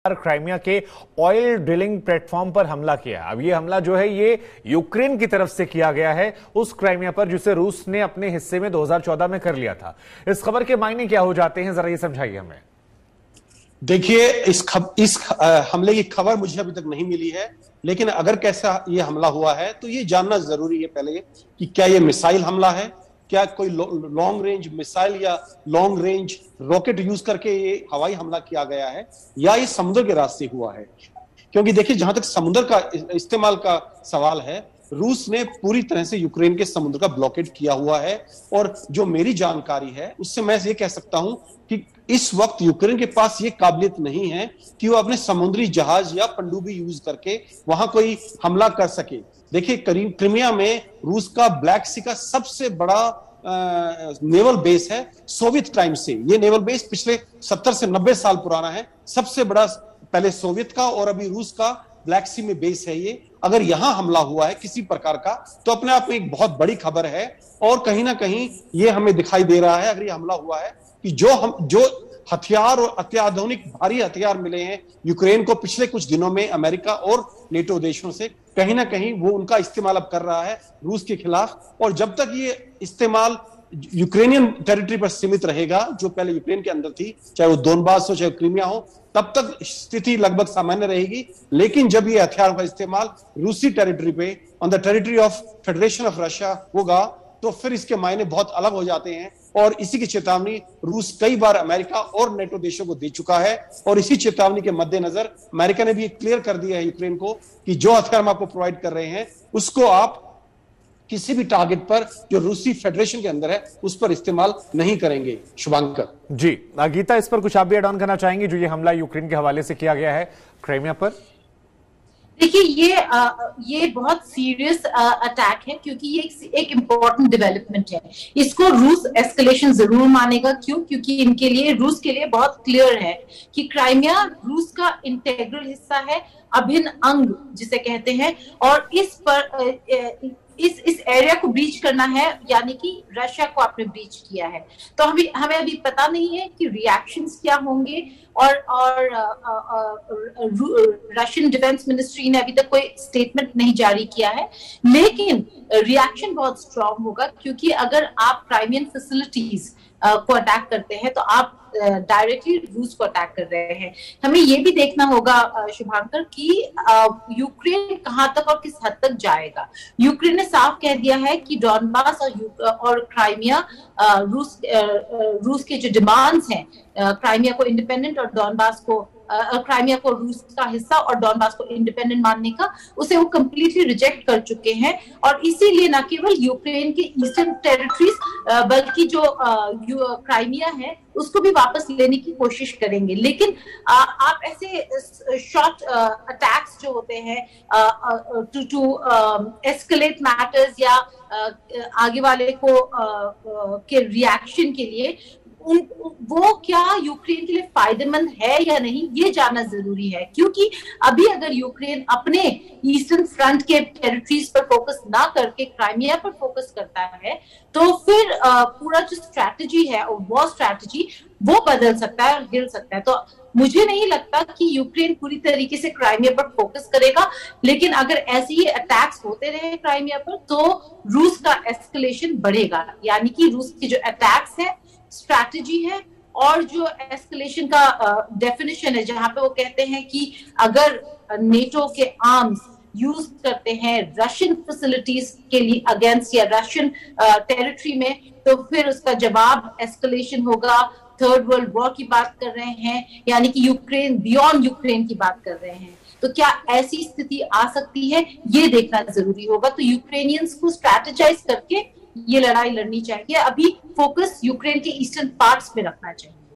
Crimea के oil drilling platform पर हमला किया। अब ये हमला जो है ये यूक्रेन की तरफ से किया गया है उस क्राइमिया पर जिसे रूस ने अपने हिस्से में 2014 में कर लिया था। इस खबर के मायने क्या हो जाते हैं, जरा ये समझाइए हमें। देखिए, इस हमले की खबर मुझे अभी तक नहीं मिली है, लेकिन अगर कैसा ये हमला हुआ है तो ये जानना जरूरी है पहले कि क्या ये मिसाइल हमला है, क्या कोई लॉन्ग रेंज मिसाइल या लॉन्ग रेंज रॉकेट यूज करके ये हवाई हमला किया गया है, या ये समुद्र के रास्ते हुआ है। क्योंकि देखिए, जहां तक समुद्र का इस्तेमाल का सवाल है, रूस ने पूरी तरह से यूक्रेन के समुद्र का ब्लॉकेड किया हुआ है। और जो मेरी जानकारी है उससे मैं ये कह सकता हूं कि इस वक्त यूक्रेन के पास ये काबिलियत नहीं है कि वो अपने समुद्री जहाज या पनडुब्बी यूज करके वहां कोई हमला कर सके। देखिए, क्रीमिया में रूस का ब्लैक सी का सबसे बड़ा नेवल बेस है सोवियत टाइम से। ये नेवल बेस पिछले 70 से 90 साल पुराना है। सबसे बड़ा पहले सोवियत का और अभी रूस का ब्लैक सी में बेस है ये। अगर यहां हमला हुआ है किसी प्रकार का तो अपने आप में एक बहुत बड़ी खबर है। और कहीं ना कहीं ये हमें दिखाई दे रहा है, अगर ये हमला हुआ है, कि जो हथियार और अत्याधुनिक भारी हथियार मिले हैं यूक्रेन को पिछले कुछ दिनों में अमेरिका और नेटो देशों से, कहीं ना कहीं वो उनका इस्तेमाल अब कर रहा है रूस के खिलाफ। और जब तक ये इस्तेमाल यूक्रेनियन टेरिटरी पर सीमित रहेगा, जो पहले यूक्रेन के अंदर थी, चाहे वो दोनबास हो चाहे क्रीमिया हो, तब तक स्थिति लगभग सामान्य रहेगी। लेकिन जब ये हथियारों का इस्तेमाल रूसी टेरिटरी पे, on the territory of federation of Russia होगा, तो फिर इसके मायने बहुत अलग हो जाते हैं। और इसी की चेतावनी रूस कई बार अमेरिका और नेटो देशों को दे चुका है। और इसी चेतावनी के मद्देनजर अमेरिका ने भी क्लियर कर दिया है यूक्रेन को कि जो हथियार हम आपको प्रोवाइड कर रहे हैं उसको आप किसी भी टारगेट पर जो रूसी फेडरेशन के अंदर है उस पर इस्तेमाल नहीं करेंगे। शुभांकर जी, गीता, इस पर कुछ आप भी एड ऑन करना चाहेंगे जो ये हमला यूक्रेन के हवाले से किया गया है क्राइमिया पर? देखिए, ये बहुत सीरियस अटैक है, क्योंकि ये एक इम्पोर्टेंट डेवलपमेंट है। इसको रूस एस्केलेशन जरूर मानेगा। क्योंकि इनके लिए, रूस के लिए बहुत क्लियर है कि क्राइमिया रूस का इंटेग्रल हिस्सा है, अभिन्न अंग जिसे कहते हैं। और इस एरिया को ब्रीच करना है, यानी कि रशिया को आपने ब्रीच किया है। तो हमें अभी पता नहीं है कि रिएक्शंस क्या होंगे। और रशियन डिफेंस मिनिस्ट्री ने अभी तक कोई स्टेटमेंट नहीं जारी किया है, लेकिन रिएक्शन बहुत स्ट्रांग होगा। क्योंकि अगर आप क्राइमियन फैसिलिटीज को अटैक करते हैं तो आप डायरेक्टली रूस को अटैक कर रहे हैं। हमें ये भी देखना होगा शुभांकर कि यूक्रेन कहां तक और किस हद तक जाएगा। यूक्रेन ने साफ कह दिया है कि डॉनबास और क्राइमिया रूस के जो डिमांड्स हैं, क्राइमिया को इंडिपेंडेंट और डॉनबास को क्राइमिया को रूस का हिस्सा और डॉनबास को इंडिपेंडेंट मानने का, उसे वो कंप्लीटली रिजेक्ट कर चुके हैं। और इसीलिए न केवल यूक्रेन के ईस्टर्न टेरिटरीज बल्कि जो क्राइमिया है उसको भी वापस लेने की कोशिश करेंगे। लेकिन आप ऐसे शॉर्ट अटैक्स जो होते हैं टू एस्केलेट मैटर्स या आगे वाले को के रिएक्शन के लिए, वो क्या यूक्रेन के लिए फायदेमंद है या नहीं, ये जानना जरूरी है। क्योंकि अभी अगर यूक्रेन अपने ईस्टर्न फ्रंट के टेरिटरीज पर फोकस ना करके क्राइमिया पर फोकस करता है, तो फिर पूरा जो स्ट्रैटेजी है, वॉर स्ट्रैटेजी, वो बदल सकता है और गिर सकता है। तो मुझे नहीं लगता कि यूक्रेन पूरी तरीके से क्राइमिया पर फोकस करेगा। लेकिन अगर ऐसे ही अटैक्स होते रहे क्राइमिया पर, तो रूस का एस्केलेशन बढ़ेगा। यानी कि रूस के जो अटैक्स है, स्ट्रैटेजी है, और जो एस्केलेशन का डेफिनेशन है, जहां पे वो कहते हैं कि अगर नेटो के आर्म्स यूज करते हैं रशियन फैसिलिटीज के लिए अगेंस्ट या रशियन टेरिटरी में, तो फिर उसका जवाब एस्केलेशन होगा। थर्ड वर्ल्ड वॉर की बात कर रहे हैं, यानी कि यूक्रेन बियॉन्ड यूक्रेन की बात कर रहे हैं। तो क्या ऐसी स्थिति आ सकती है, ये देखना जरूरी होगा। तो यूक्रेनियंस को स्ट्रैटेजाइज करके ये लड़ाई लड़नी चाहिए। अभी फोकस यूक्रेन के ईस्टर्न पार्ट्स में रखना चाहिए।